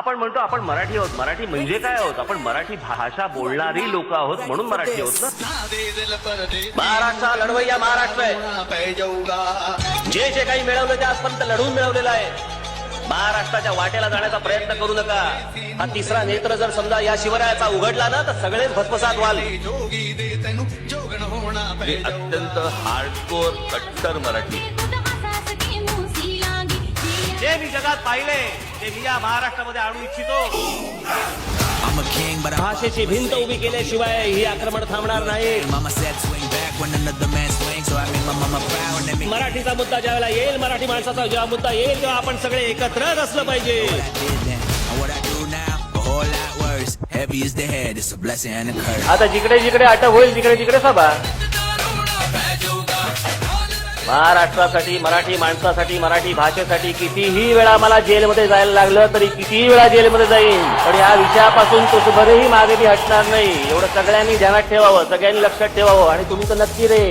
आपण म्हणतो आपण मराठी आहोत. मराठी म्हणजे काय आहोत? आपण मराठी भाषा बोलणारी लोक आहोत म्हणून मराठी आहोत ना. महाराष्ट्र लढवय्या महाराष्ट्र आहे. जे जे काही मिळवलं ते आजपर्यंत लढून मिळवलेलं आहे. महाराष्ट्राच्या वाटेला जाण्याचा प्रयत्न करू नका. हा तिसरा नेत्र जर समजा या शिवरायाचा उघडला ना तर सगळेच भस्मसात व्हाल. अत्यंत हार्डकोर कट्टर मराठी. जे मी जगात पाहिले ते मी या महाराष्ट्रामध्ये आणू इच्छितो. भाषेची भिंत उभी केल्याशिवाय ही आक्रमण थांबणार नाही. मराठीचा मुद्दा ज्यावेळेला येईल, मराठी माणसाचा जेव्हा मुद्दा येईल तेव्हा आपण सगळे एकत्रच असलं पाहिजे. आता जिकडे जिकडे अटक होईल तिकडे तिकडे सभा. महाराष्ट्रासाठी, मराठी माणसासाठी, मराठी भाषेसाठी कितीही वेळा मला जेलमध्ये जायला लागलं तरी कितीही वेळा जेलमध्ये जाईन, पण या विषयापासून तुझभरही मागे मी हटणार नाही. एवढं सगळ्यांनी ध्यानात ठेवावं, सगळ्यांनी लक्षात ठेवावं. आणि तुम्ही तर नक्की रे